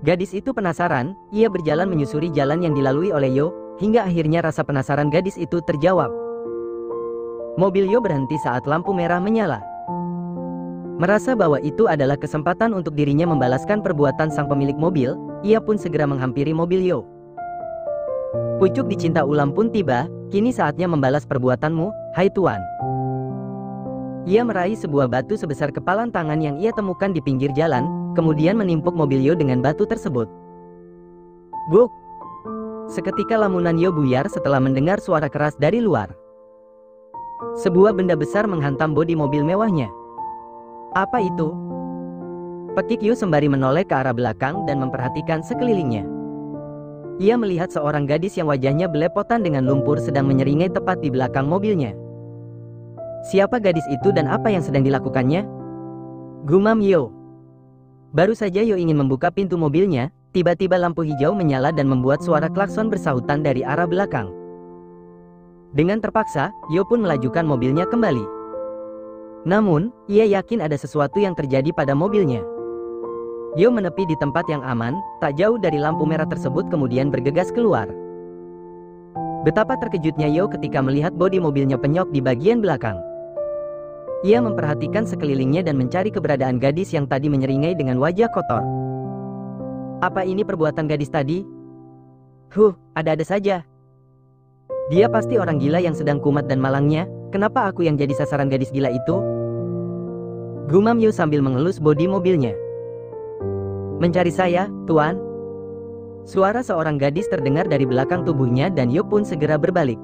Gadis itu penasaran, ia berjalan menyusuri jalan yang dilalui oleh Yo, hingga akhirnya rasa penasaran gadis itu terjawab. Mobil Yo berhenti saat lampu merah menyala. Merasa bahwa itu adalah kesempatan untuk dirinya membalaskan perbuatan sang pemilik mobil, ia pun segera menghampiri mobil Yo. Pucuk dicinta ulam pun tiba, kini saatnya membalas perbuatanmu, hai tuan. Ia meraih sebuah batu sebesar kepalan tangan yang ia temukan di pinggir jalan, kemudian menimpuk mobil Yo dengan batu tersebut. Buk! Seketika lamunan Yo buyar setelah mendengar suara keras dari luar. Sebuah benda besar menghantam bodi mobil mewahnya. Apa itu? Pekik Yo sembari menoleh ke arah belakang dan memperhatikan sekelilingnya. Ia melihat seorang gadis yang wajahnya belepotan dengan lumpur sedang menyeringai tepat di belakang mobilnya. Siapa gadis itu dan apa yang sedang dilakukannya? Gumam Yo. Baru saja Yo ingin membuka pintu mobilnya, tiba-tiba lampu hijau menyala dan membuat suara klakson bersahutan dari arah belakang. Dengan terpaksa, Yo pun melajukan mobilnya kembali. Namun, ia yakin ada sesuatu yang terjadi pada mobilnya. Yo menepi di tempat yang aman, tak jauh dari lampu merah tersebut kemudian bergegas keluar. Betapa terkejutnya Yo ketika melihat bodi mobilnya penyok di bagian belakang. Ia memperhatikan sekelilingnya dan mencari keberadaan gadis yang tadi menyeringai dengan wajah kotor. Apa ini perbuatan gadis tadi? Ada-ada saja. Dia pasti orang gila yang sedang kumat dan malangnya, kenapa aku yang jadi sasaran gadis gila itu? Gumam Yo sambil mengelus bodi mobilnya. Mencari saya, tuan? Suara seorang gadis terdengar dari belakang tubuhnya dan Yo pun segera berbalik.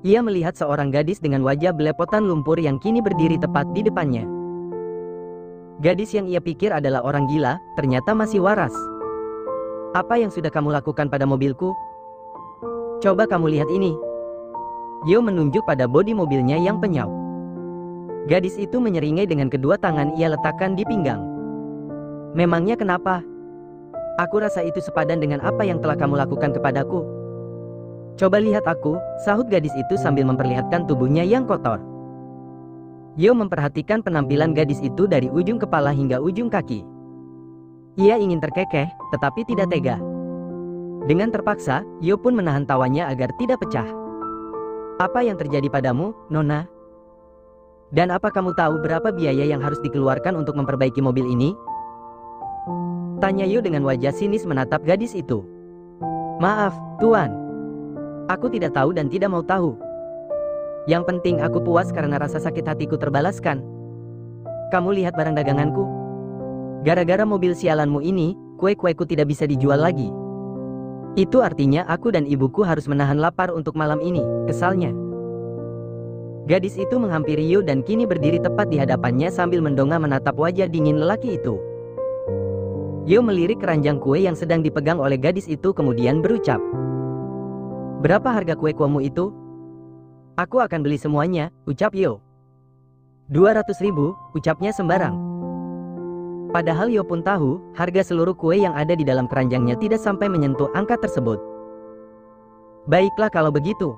Ia melihat seorang gadis dengan wajah belepotan lumpur yang kini berdiri tepat di depannya. Gadis yang ia pikir adalah orang gila, ternyata masih waras. Apa yang sudah kamu lakukan pada mobilku? Coba kamu lihat ini. Yo menunjuk pada bodi mobilnya yang penyok. Gadis itu menyeringai dengan kedua tangan ia letakkan di pinggang. Memangnya kenapa? Aku rasa itu sepadan dengan apa yang telah kamu lakukan kepadaku. Coba lihat aku, sahut gadis itu sambil memperlihatkan tubuhnya yang kotor. Yo memperhatikan penampilan gadis itu dari ujung kepala hingga ujung kaki. Ia ingin terkekeh, tetapi tidak tega. Dengan terpaksa, Yo pun menahan tawanya agar tidak pecah. Apa yang terjadi padamu, Nona? Dan apa kamu tahu berapa biaya yang harus dikeluarkan untuk memperbaiki mobil ini? Tanya Yo dengan wajah sinis menatap gadis itu. Maaf, tuan. Aku tidak tahu dan tidak mau tahu. Yang penting aku puas karena rasa sakit hatiku terbalaskan. Kamu lihat barang daganganku. Gara-gara mobil sialanmu ini, kue-kueku tidak bisa dijual lagi. Itu artinya aku dan ibuku harus menahan lapar untuk malam ini, kesalnya. Gadis itu menghampiri Yo dan kini berdiri tepat di hadapannya sambil mendongak menatap wajah dingin lelaki itu. Yo melirik keranjang kue yang sedang dipegang oleh gadis itu kemudian berucap. Berapa harga kue-kuemu itu? Aku akan beli semuanya, ucap Yo. 200.000, ucapnya sembarang. Padahal Yo pun tahu, harga seluruh kue yang ada di dalam keranjangnya tidak sampai menyentuh angka tersebut. Baiklah kalau begitu.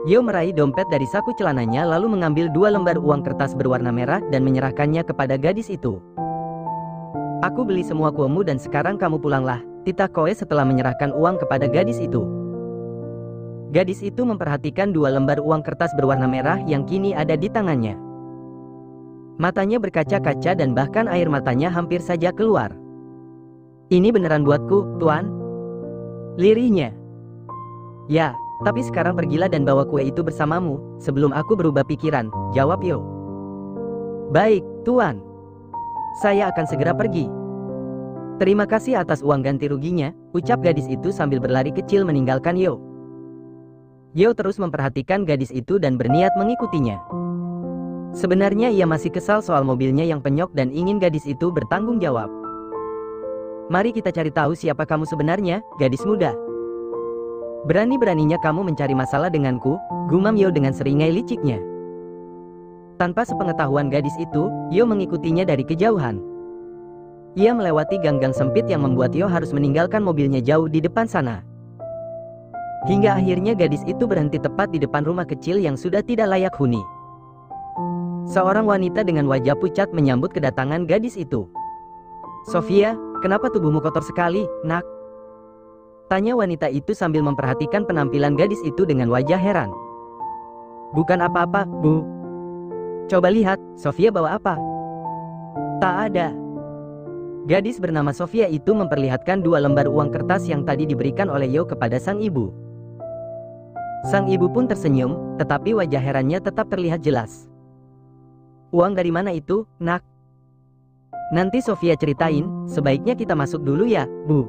Yo meraih dompet dari saku celananya lalu mengambil 2 lembar uang kertas berwarna merah dan menyerahkannya kepada gadis itu. Aku beli semua kuemu dan sekarang kamu pulanglah, titah Koe setelah menyerahkan uang kepada gadis itu. Gadis itu memperhatikan 2 lembar uang kertas berwarna merah yang kini ada di tangannya. Matanya berkaca-kaca dan bahkan air matanya hampir saja keluar. Ini beneran buatku, tuan? Lirihnya. Ya, tapi sekarang pergilah dan bawa kue itu bersamamu, sebelum aku berubah pikiran, jawab Yo. Baik, tuan. Saya akan segera pergi. Terima kasih atas uang ganti ruginya, ucap gadis itu sambil berlari kecil meninggalkan Yo. Yo terus memperhatikan gadis itu dan berniat mengikutinya. Sebenarnya ia masih kesal soal mobilnya yang penyok dan ingin gadis itu bertanggung jawab. Mari kita cari tahu siapa kamu sebenarnya, gadis muda. Berani-beraninya kamu mencari masalah denganku, gumam Yo dengan seringai liciknya. Tanpa sepengetahuan gadis itu, Yo mengikutinya dari kejauhan. Ia melewati gang-gang sempit yang membuat Yo harus meninggalkan mobilnya jauh di depan sana. Hingga akhirnya gadis itu berhenti tepat di depan rumah kecil yang sudah tidak layak huni. Seorang wanita dengan wajah pucat menyambut kedatangan gadis itu. "Sofia, kenapa tubuhmu kotor sekali, nak?" tanya wanita itu sambil memperhatikan penampilan gadis itu dengan wajah heran. "Bukan apa-apa, Bu. Coba lihat, Sofia bawa apa?" "Tak ada." Gadis bernama Sofia itu memperlihatkan 2 lembar uang kertas yang tadi diberikan oleh Yo kepada sang ibu. Sang ibu pun tersenyum, tetapi wajah herannya tetap terlihat jelas. "Uang dari mana itu, nak?" "Nanti Sofia ceritain, sebaiknya kita masuk dulu ya, Bu."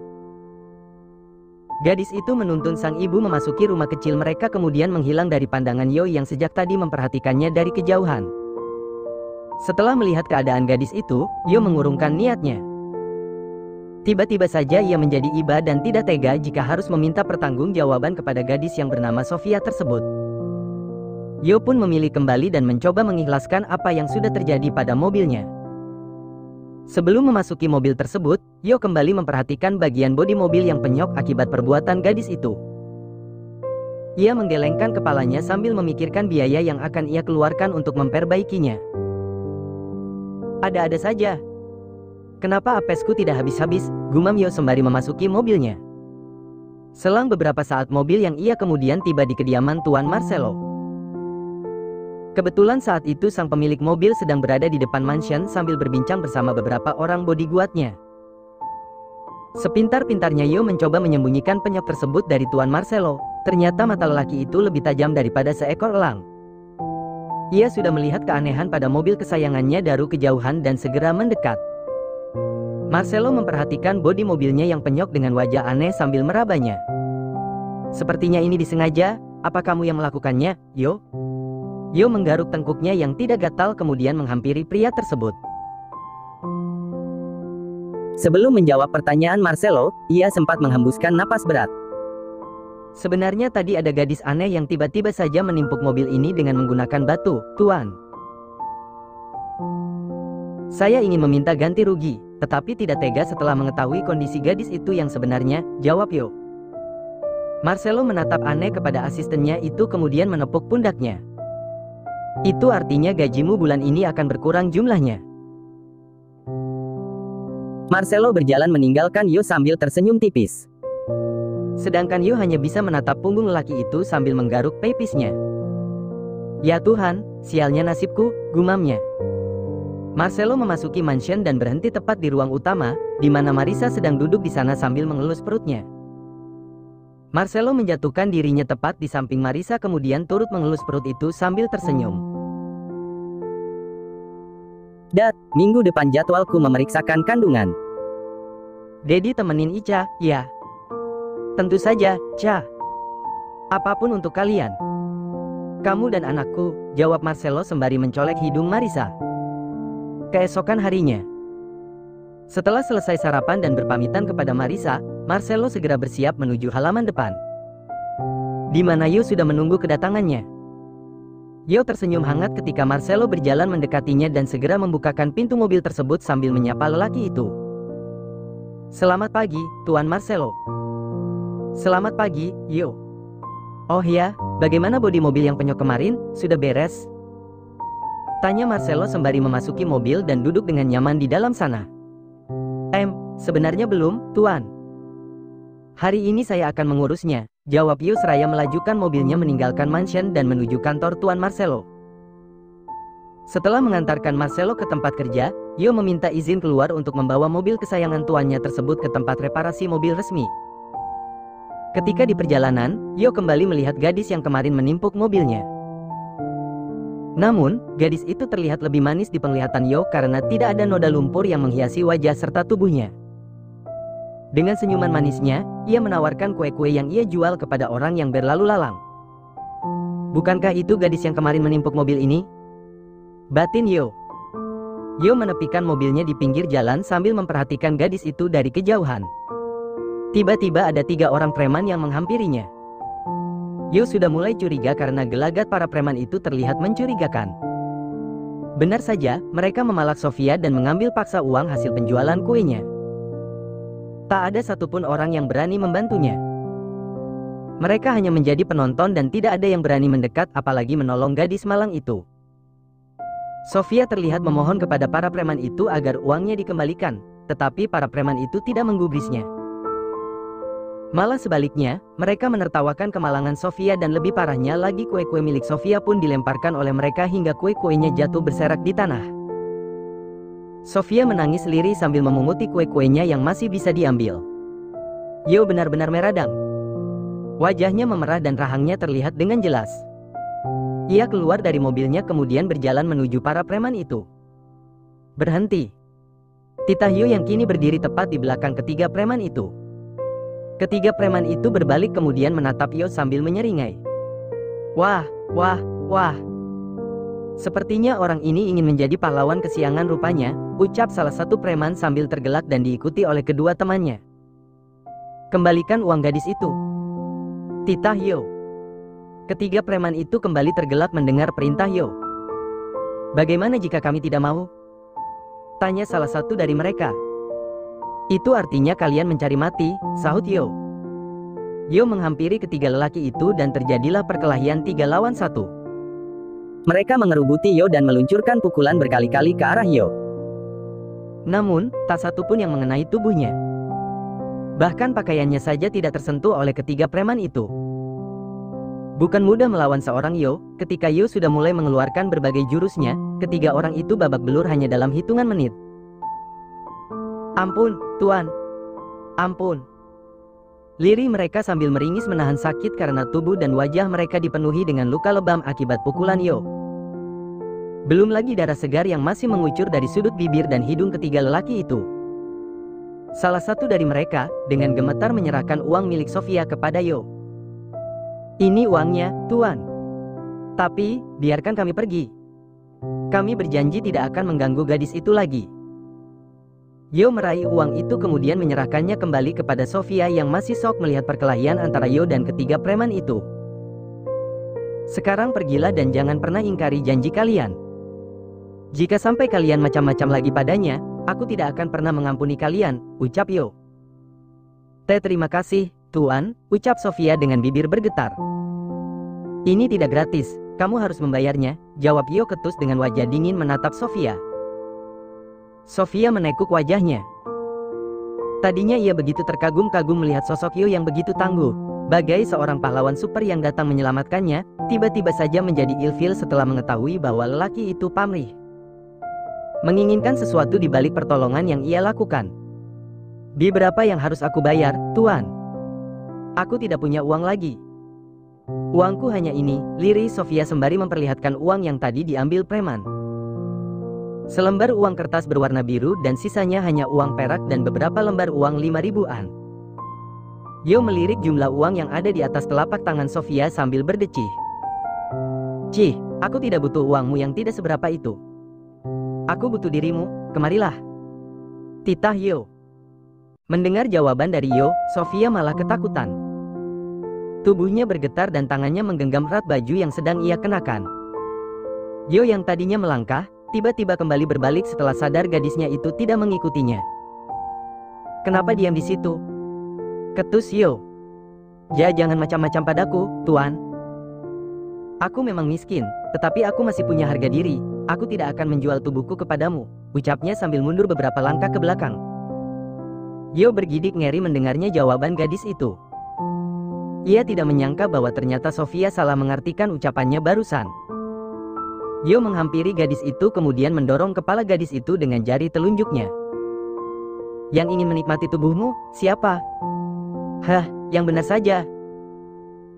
Gadis itu menuntun sang ibu memasuki rumah kecil mereka kemudian menghilang dari pandangan Yo yang sejak tadi memperhatikannya dari kejauhan. Setelah melihat keadaan gadis itu, Yo mengurungkan niatnya. Tiba-tiba saja ia menjadi iba dan tidak tega jika harus meminta pertanggungjawaban kepada gadis yang bernama Sofia tersebut. Yo pun memilih kembali dan mencoba mengikhlaskan apa yang sudah terjadi pada mobilnya. Sebelum memasuki mobil tersebut, Yo kembali memperhatikan bagian bodi mobil yang penyok akibat perbuatan gadis itu. Ia menggelengkan kepalanya sambil memikirkan biaya yang akan ia keluarkan untuk memperbaikinya. Ada-ada saja. "Kenapa apesku tidak habis-habis?" gumam Yo sembari memasuki mobilnya. Selang beberapa saat mobil yang ia kemudian tiba di kediaman Tuan Marcelo. Kebetulan saat itu sang pemilik mobil sedang berada di depan mansion sambil berbincang bersama beberapa orang bodyguardnya. Sepintar-pintarnya Yo mencoba menyembunyikan penyok tersebut dari Tuan Marcelo, ternyata mata lelaki itu lebih tajam daripada seekor elang. Ia sudah melihat keanehan pada mobil kesayangannya dari kejauhan dan segera mendekat. Marcelo memperhatikan bodi mobilnya yang penyok dengan wajah aneh sambil merabanya. "Sepertinya ini disengaja, apa kamu yang melakukannya, Yo?" Yo menggaruk tengkuknya yang tidak gatal kemudian menghampiri pria tersebut. Sebelum menjawab pertanyaan Marcelo, ia sempat menghembuskan napas berat. "Sebenarnya tadi ada gadis aneh yang tiba-tiba saja menimpuk mobil ini dengan menggunakan batu, Tuan. Saya ingin meminta ganti rugi, tetapi tidak tega setelah mengetahui kondisi gadis itu yang sebenarnya," jawab Yo. Marcelo menatap aneh kepada asistennya itu kemudian menepuk pundaknya. "Itu artinya gajimu bulan ini akan berkurang jumlahnya." Marcelo berjalan meninggalkan Yo sambil tersenyum tipis. Sedangkan Yo hanya bisa menatap punggung lelaki itu sambil menggaruk pipisnya. "Ya Tuhan, sialnya nasibku," gumamnya. Marcelo memasuki mansion dan berhenti tepat di ruang utama, di mana Marisa sedang duduk di sana sambil mengelus perutnya. Marcelo menjatuhkan dirinya tepat di samping Marisa kemudian turut mengelus perut itu sambil tersenyum. "Dad, minggu depan jadwalku memeriksakan kandungan. Dedi temenin Ica, ya?" "Tentu saja, Ca. Apapun untuk kalian." "Kamu dan anakku," jawab Marcelo sembari mencolek hidung Marisa. Keesokan harinya, setelah selesai sarapan dan berpamitan kepada Marisa, Marcelo segera bersiap menuju halaman depan, di mana Yo sudah menunggu kedatangannya. Yo tersenyum hangat ketika Marcelo berjalan mendekatinya dan segera membukakan pintu mobil tersebut sambil menyapa lelaki itu. "Selamat pagi, Tuan Marcelo." "Selamat pagi, Yo." "Oh ya, bagaimana bodi mobil yang penyok kemarin, sudah beres?" tanya Marcelo sembari memasuki mobil dan duduk dengan nyaman di dalam sana. Sebenarnya belum, Tuan. Hari ini saya akan mengurusnya," jawab Yo seraya melajukan mobilnya meninggalkan mansion dan menuju kantor Tuan Marcelo. Setelah mengantarkan Marcelo ke tempat kerja, Yo meminta izin keluar untuk membawa mobil kesayangan tuannya tersebut ke tempat reparasi mobil resmi. Ketika di perjalanan, Yo kembali melihat gadis yang kemarin menimpuk mobilnya. Namun, gadis itu terlihat lebih manis di penglihatan Yo karena tidak ada noda lumpur yang menghiasi wajah serta tubuhnya. Dengan senyuman manisnya, ia menawarkan kue-kue yang ia jual kepada orang yang berlalu lalang. "Bukankah itu gadis yang kemarin menimpuk mobil ini?" batin Yo. Yo menepikan mobilnya di pinggir jalan sambil memperhatikan gadis itu dari kejauhan. Tiba-tiba ada 3 orang preman yang menghampirinya. Yo sudah mulai curiga karena gelagat para preman itu terlihat mencurigakan. Benar saja, mereka memalak Sofia dan mengambil paksa uang hasil penjualan kuenya. Tak ada satupun orang yang berani membantunya. Mereka hanya menjadi penonton dan tidak ada yang berani mendekat apalagi menolong gadis malang itu. Sofia terlihat memohon kepada para preman itu agar uangnya dikembalikan, tetapi para preman itu tidak menggubrisnya. Malah sebaliknya, mereka menertawakan kemalangan Sofia dan lebih parahnya lagi kue-kue milik Sofia pun dilemparkan oleh mereka hingga kue-kuenya jatuh berserak di tanah. Sofia menangis lirih sambil memunguti kue-kuenya yang masih bisa diambil. Yo benar-benar meradang. Wajahnya memerah dan rahangnya terlihat dengan jelas. Ia keluar dari mobilnya kemudian berjalan menuju para preman itu. Berhenti. Tita Hyo yang kini berdiri tepat di belakang ketiga preman itu. Ketiga preman itu berbalik kemudian menatap Yo sambil menyeringai. Wah, wah, wah. Sepertinya orang ini ingin menjadi pahlawan kesiangan rupanya, ucap salah satu preman sambil tergelak dan diikuti oleh kedua temannya. Kembalikan uang gadis itu. Tita Hyo. Ketiga preman itu kembali tergelak mendengar perintah Yo. Bagaimana jika kami tidak mau? Tanya salah satu dari mereka. Itu artinya kalian mencari mati, sahut Yo. Yo menghampiri ketiga lelaki itu dan terjadilah perkelahian 3 lawan 1. Mereka mengerubuti Yo dan meluncurkan pukulan berkali-kali ke arah Yo. Namun, tak satu pun yang mengenai tubuhnya. Bahkan pakaiannya saja tidak tersentuh oleh ketiga preman itu. Bukan mudah melawan seorang Yo, ketika Yo sudah mulai mengeluarkan berbagai jurusnya, ketiga orang itu babak belur hanya dalam hitungan menit. Ampun, Tuan. Ampun. Lirih mereka sambil meringis menahan sakit karena tubuh dan wajah mereka dipenuhi dengan luka lebam akibat pukulan Yo. Belum lagi darah segar yang masih mengucur dari sudut bibir dan hidung ketiga lelaki itu. Salah satu dari mereka, dengan gemetar menyerahkan uang milik Sofia kepada Yo. Ini uangnya, Tuan. Tapi, biarkan kami pergi. Kami berjanji tidak akan mengganggu gadis itu lagi. Yo meraih uang itu kemudian menyerahkannya kembali kepada Sofia yang masih shock melihat perkelahian antara Yo dan ketiga preman itu. Sekarang pergilah dan jangan pernah ingkari janji kalian. Jika sampai kalian macam-macam lagi padanya, aku tidak akan pernah mengampuni kalian, ucap Yo. Terima kasih, Tuan, ucap Sofia dengan bibir bergetar. Ini tidak gratis, kamu harus membayarnya, jawab Yo ketus dengan wajah dingin menatap Sofia. Sofia menekuk wajahnya. Tadinya ia begitu terkagum-kagum melihat sosok Yo yang begitu tangguh, bagai seorang pahlawan super yang datang menyelamatkannya, tiba-tiba saja menjadi ilfil setelah mengetahui bahwa lelaki itu pamrih. Menginginkan sesuatu di balik pertolongan yang ia lakukan. Berapa yang harus aku bayar, Tuan? Aku tidak punya uang lagi. Uangku hanya ini, lirih Sofia sembari memperlihatkan uang yang tadi diambil preman. Selembar uang kertas berwarna biru dan sisanya hanya uang perak dan beberapa lembar uang 5.000-an. Yo melirik jumlah uang yang ada di atas telapak tangan Sofia sambil berdecih. Cih, aku tidak butuh uangmu yang tidak seberapa itu. Aku butuh dirimu, kemarilah. Titah Yo. Mendengar jawaban dari Yo, Sofia malah ketakutan. Tubuhnya bergetar dan tangannya menggenggam erat baju yang sedang ia kenakan. Yo yang tadinya melangkah, tiba-tiba kembali berbalik setelah sadar gadisnya itu tidak mengikutinya. Kenapa diam di situ? Ketus Yo. Jangan macam-macam padaku, Tuan. Aku memang miskin, tetapi aku masih punya harga diri. Aku tidak akan menjual tubuhku kepadamu, ucapnya sambil mundur beberapa langkah ke belakang. Yo bergidik ngeri mendengarnya jawaban gadis itu. Ia tidak menyangka bahwa ternyata Sofia salah mengartikan ucapannya barusan. Yo menghampiri gadis itu kemudian mendorong kepala gadis itu dengan jari telunjuknya. Yang ingin menikmati tubuhmu, siapa? Hah, yang benar saja.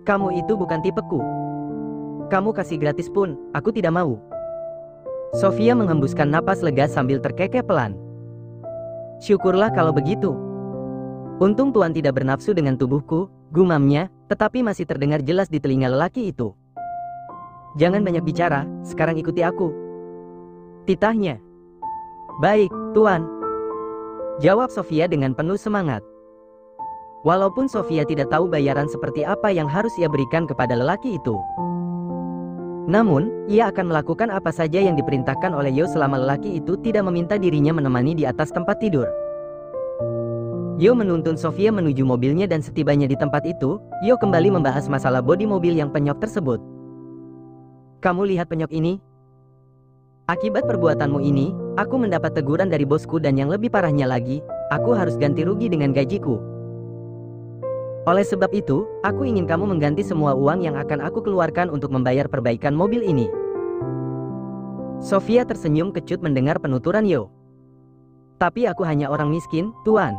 Kamu itu bukan tipeku. Kamu kasih gratis pun, aku tidak mau. Sofia menghembuskan napas lega sambil terkekeh pelan. Syukurlah kalau begitu. Untung Tuan tidak bernafsu dengan tubuhku, gumamnya, tetapi masih terdengar jelas di telinga lelaki itu. Jangan banyak bicara, sekarang ikuti aku. Titahnya. Baik, Tuan. Jawab Sofia dengan penuh semangat. Walaupun Sofia tidak tahu bayaran seperti apa yang harus ia berikan kepada lelaki itu. Namun, ia akan melakukan apa saja yang diperintahkan oleh Yo selama lelaki itu tidak meminta dirinya menemani di atas tempat tidur. Yo menuntun Sofia menuju mobilnya dan setibanya di tempat itu, Yo kembali membahas masalah bodi mobil yang penyok tersebut. Kamu lihat penyok ini? Akibat perbuatanmu ini, aku mendapat teguran dari bosku dan yang lebih parahnya lagi, aku harus ganti rugi dengan gajiku. Oleh sebab itu, aku ingin kamu mengganti semua uang yang akan aku keluarkan untuk membayar perbaikan mobil ini. Sofia tersenyum kecut mendengar penuturan Yo. Tapi aku hanya orang miskin, Tuan.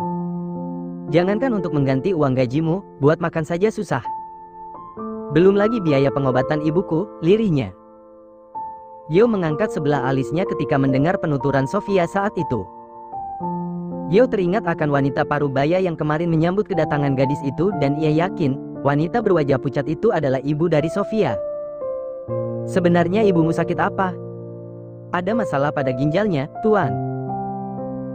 Jangankan untuk mengganti uang gajimu, buat makan saja susah. Belum lagi biaya pengobatan ibuku, lirihnya. Yo mengangkat sebelah alisnya ketika mendengar penuturan Sofia saat itu. Yo teringat akan wanita parubaya yang kemarin menyambut kedatangan gadis itu dan ia yakin, wanita berwajah pucat itu adalah ibu dari Sofia. Sebenarnya ibumu sakit apa? Ada masalah pada ginjalnya, Tuan.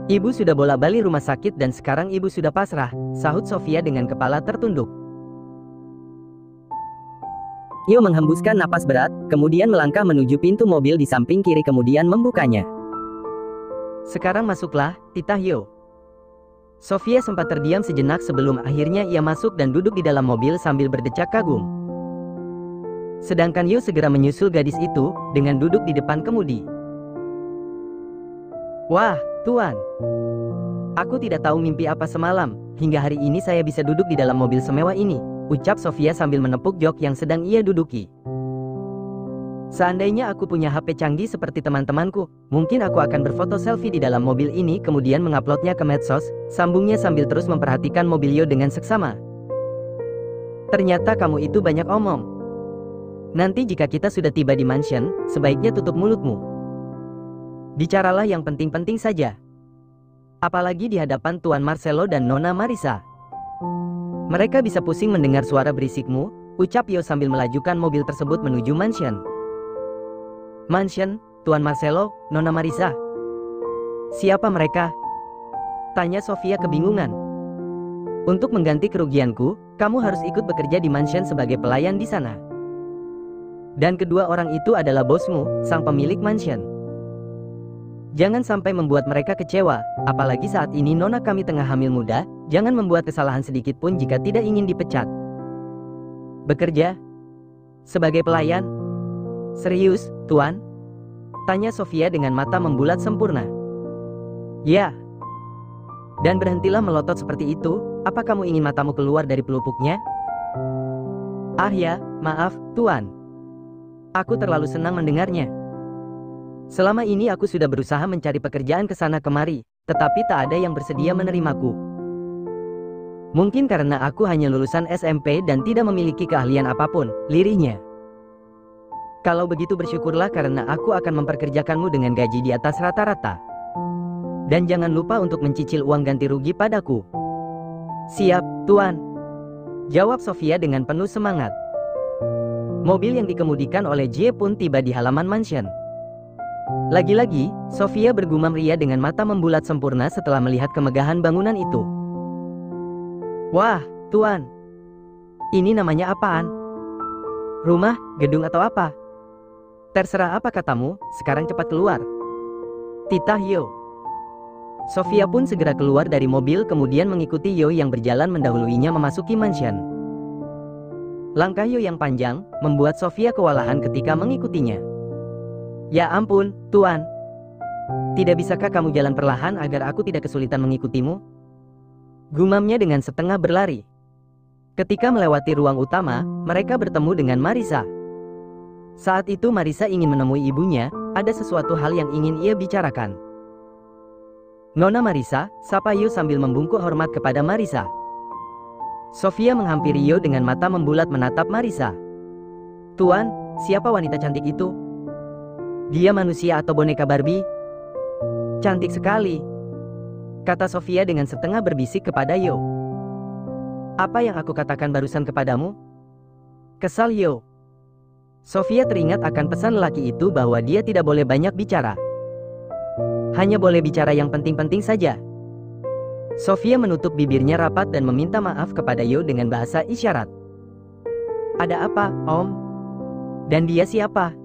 Ibu sudah bolak-balik rumah sakit dan sekarang ibu sudah pasrah, sahut Sofia dengan kepala tertunduk. Yo menghembuskan napas berat, kemudian melangkah menuju pintu mobil di samping kiri kemudian membukanya. Sekarang masuklah, titah Yo. Sofia sempat terdiam sejenak sebelum akhirnya ia masuk dan duduk di dalam mobil sambil berdecak kagum. Sedangkan Yo segera menyusul gadis itu, dengan duduk di depan kemudi. Wah, Tuan. Aku tidak tahu mimpi apa semalam, hingga hari ini saya bisa duduk di dalam mobil semewah ini, ucap Sofia sambil menepuk jok yang sedang ia duduki. Seandainya aku punya HP canggih seperti teman-temanku, mungkin aku akan berfoto selfie di dalam mobil ini kemudian menguploadnya ke medsos, sambungnya sambil terus memperhatikan mobil Yo dengan seksama. Ternyata kamu itu banyak omong. Nanti jika kita sudah tiba di mansion, sebaiknya tutup mulutmu. Bicaralah yang penting-penting saja. Apalagi di hadapan Tuan Marcelo dan Nona Marisa. Mereka bisa pusing mendengar suara berisikmu, ucap Yo sambil melajukan mobil tersebut menuju mansion. Mansion, Tuan Marcelo, Nona Marisa. Siapa mereka? Tanya Sofia kebingungan. Untuk mengganti kerugianku, kamu harus ikut bekerja di mansion sebagai pelayan di sana. Dan kedua orang itu adalah bosmu, sang pemilik mansion. Jangan sampai membuat mereka kecewa, apalagi saat ini Nona kami tengah hamil muda, jangan membuat kesalahan sedikit pun jika tidak ingin dipecat. Bekerja? Sebagai pelayan? Serius, Tuan? Tanya Sofia dengan mata membulat sempurna. Ya. Dan berhentilah melotot seperti itu, apa kamu ingin matamu keluar dari pelupuknya? Ah ya, maaf, Tuan. Aku terlalu senang mendengarnya. Selama ini aku sudah berusaha mencari pekerjaan ke sana kemari, tetapi tak ada yang bersedia menerimaku. Mungkin karena aku hanya lulusan SMP dan tidak memiliki keahlian apapun, lirihnya. Kalau begitu bersyukurlah karena aku akan memperkerjakanmu dengan gaji di atas rata-rata. Dan jangan lupa untuk mencicil uang ganti rugi padaku. Siap, Tuan. Jawab Sofia dengan penuh semangat. Mobil yang dikemudikan oleh Jie pun tiba di halaman mansion. Lagi-lagi, Sofia bergumam ria dengan mata membulat sempurna setelah melihat kemegahan bangunan itu. Wah, Tuan. Ini namanya apaan? Rumah, gedung atau apa? Terserah apa katamu, sekarang cepat keluar. Titah Yo. Sofia pun segera keluar dari mobil kemudian mengikuti Yo yang berjalan mendahuluinya memasuki mansion. Langkah Yo yang panjang, membuat Sofia kewalahan ketika mengikutinya. Ya ampun, Tuan. Tidak bisakah kamu jalan perlahan agar aku tidak kesulitan mengikutimu? Gumamnya dengan setengah berlari. Ketika melewati ruang utama, mereka bertemu dengan Marisa. Saat itu Marisa ingin menemui ibunya, ada sesuatu hal yang ingin ia bicarakan. Nona Marisa, sapa Yo sambil membungkuk hormat kepada Marisa. Sofia menghampiri Yo dengan mata membulat menatap Marisa. Tuan, siapa wanita cantik itu? Dia manusia atau boneka Barbie? Cantik sekali, kata Sofia dengan setengah berbisik kepada Yo. Apa yang aku katakan barusan kepadamu? Kesal Yo. Sofia teringat akan pesan lelaki itu bahwa dia tidak boleh banyak bicara. Hanya boleh bicara yang penting-penting saja. Sofia menutup bibirnya rapat dan meminta maaf kepada Yo dengan bahasa isyarat. Ada apa, Om? Dan dia siapa?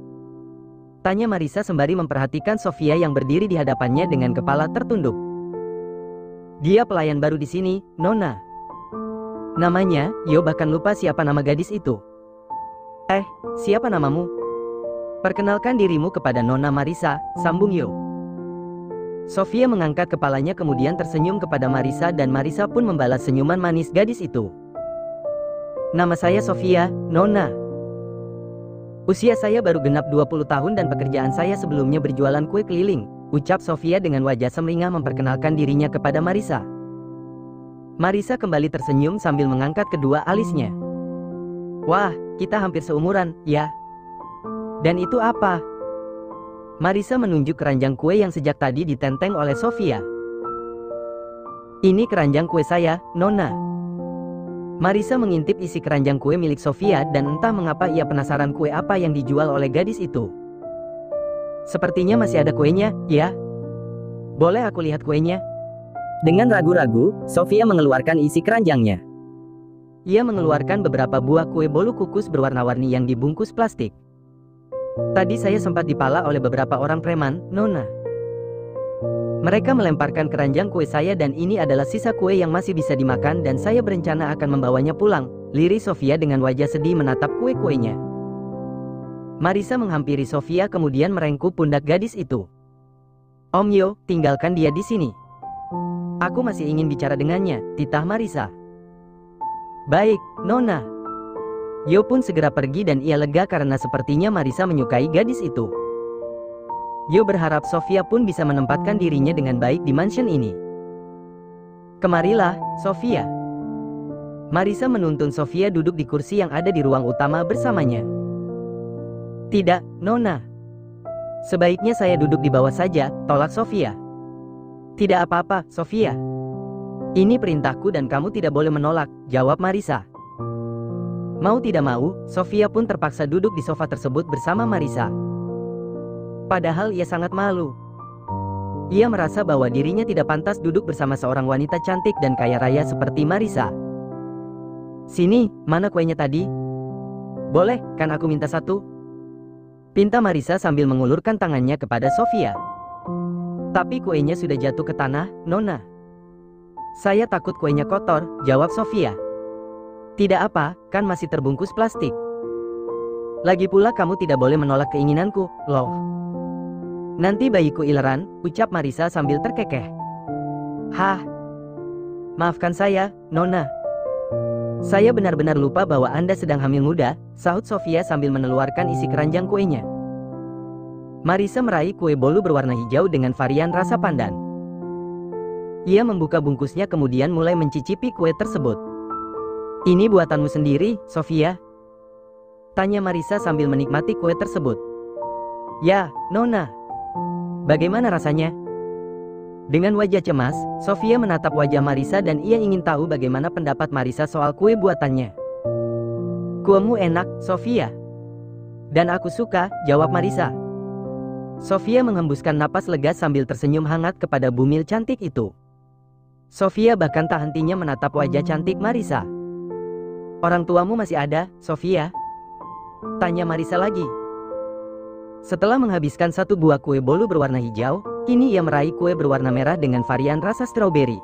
Tanya Marisa sembari memperhatikan Sofia yang berdiri di hadapannya dengan kepala tertunduk. Dia pelayan baru di sini, Nona. Namanya, Yo bahkan lupa siapa nama gadis itu. Siapa namamu? Perkenalkan dirimu kepada Nona Marisa, sambung Yo. Sofia mengangkat kepalanya kemudian tersenyum kepada Marisa dan Marisa pun membalas senyuman manis gadis itu. Nama saya Sofia, Nona. Usia saya baru genap 20 tahun dan pekerjaan saya sebelumnya berjualan kue keliling, ucap Sofia dengan wajah semeringah memperkenalkan dirinya kepada Marisa. Marisa kembali tersenyum sambil mengangkat kedua alisnya. Wah, kita hampir seumuran, ya. Dan itu apa? Marisa menunjuk keranjang kue yang sejak tadi ditenteng oleh Sofia. Ini keranjang kue saya, Nona. Marisa mengintip isi keranjang kue milik Sofia dan entah mengapa ia penasaran kue apa yang dijual oleh gadis itu. Sepertinya masih ada kuenya, ya? Boleh aku lihat kuenya? Dengan ragu-ragu, Sofia mengeluarkan isi keranjangnya. Ia mengeluarkan beberapa buah kue bolu kukus berwarna-warni yang dibungkus plastik. Tadi saya sempat dipala oleh beberapa orang preman, Nona. Mereka melemparkan keranjang kue saya dan ini adalah sisa kue yang masih bisa dimakan dan saya berencana akan membawanya pulang, lirih Sofia dengan wajah sedih menatap kue-kuenya. Marisa menghampiri Sofia kemudian merengkuh pundak gadis itu. Om Yo, tinggalkan dia di sini. Aku masih ingin bicara dengannya, titah Marisa. Baik, Nona. Yo pun segera pergi dan ia lega karena sepertinya Marisa menyukai gadis itu. Yo berharap Sofia pun bisa menempatkan dirinya dengan baik di mansion ini. Kemarilah, Sofia. Marisa menuntun Sofia duduk di kursi yang ada di ruang utama bersamanya. Tidak, Nona. Sebaiknya saya duduk di bawah saja, tolak Sofia. Tidak apa-apa, Sofia. Ini perintahku dan kamu tidak boleh menolak, jawab Marisa. Mau tidak mau, Sofia pun terpaksa duduk di sofa tersebut bersama Marisa. Padahal ia sangat malu. Ia merasa bahwa dirinya tidak pantas duduk bersama seorang wanita cantik dan kaya raya seperti Marisa. Sini, mana kuenya tadi? Boleh, kan aku minta satu? Pinta Marisa sambil mengulurkan tangannya kepada Sofia. Tapi kuenya sudah jatuh ke tanah, Nona. Saya takut kuenya kotor, jawab Sofia. Tidak apa, kan masih terbungkus plastik. Lagi pula kamu tidak boleh menolak keinginanku, loh. Nanti bayiku ileran, ucap Marisa sambil terkekeh. Hah? Maafkan saya, Nona. Saya benar-benar lupa bahwa Anda sedang hamil muda, sahut Sofia sambil mengeluarkan isi keranjang kuenya. Marisa meraih kue bolu berwarna hijau dengan varian rasa pandan. Ia membuka bungkusnya kemudian mulai mencicipi kue tersebut. Ini buatanmu sendiri, Sofia? Tanya Marisa sambil menikmati kue tersebut. Ya, Nona. Bagaimana rasanya? Dengan wajah cemas, Sofia menatap wajah Marisa dan ia ingin tahu bagaimana pendapat Marisa soal kue buatannya. Kuemu enak, Sofia. Dan aku suka, jawab Marisa. Sofia menghembuskan napas lega sambil tersenyum hangat kepada bumil cantik itu. Sofia bahkan tak hentinya menatap wajah cantik Marisa. Orang tuamu masih ada, Sofia? Tanya Marisa lagi. Setelah menghabiskan satu buah kue bolu berwarna hijau, kini ia meraih kue berwarna merah dengan varian rasa stroberi.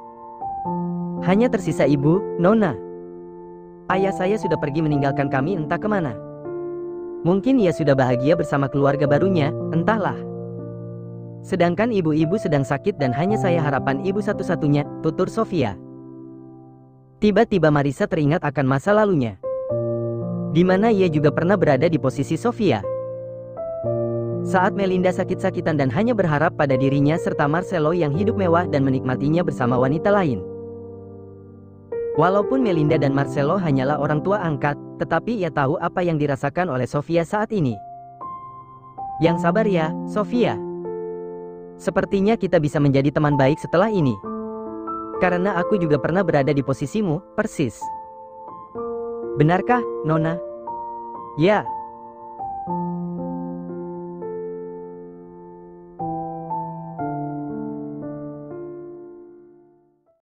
Hanya tersisa ibu, Nona. Ayah saya sudah pergi meninggalkan kami entah kemana. Mungkin ia sudah bahagia bersama keluarga barunya, entahlah. Sedangkan ibu-ibu sedang sakit dan hanya saya harapan ibu satu-satunya, tutur Sofia. Tiba-tiba Marisa teringat akan masa lalunya, di mana ia juga pernah berada di posisi Sofia. Saat Melinda sakit-sakitan dan hanya berharap pada dirinya serta Marcelo yang hidup mewah dan menikmatinya bersama wanita lain. Walaupun Melinda dan Marcelo hanyalah orang tua angkat, tetapi ia tahu apa yang dirasakan oleh Sofia saat ini. Yang sabar ya, Sofia. Sepertinya kita bisa menjadi teman baik setelah ini. Karena aku juga pernah berada di posisimu, persis. Benarkah, Nona? Ya.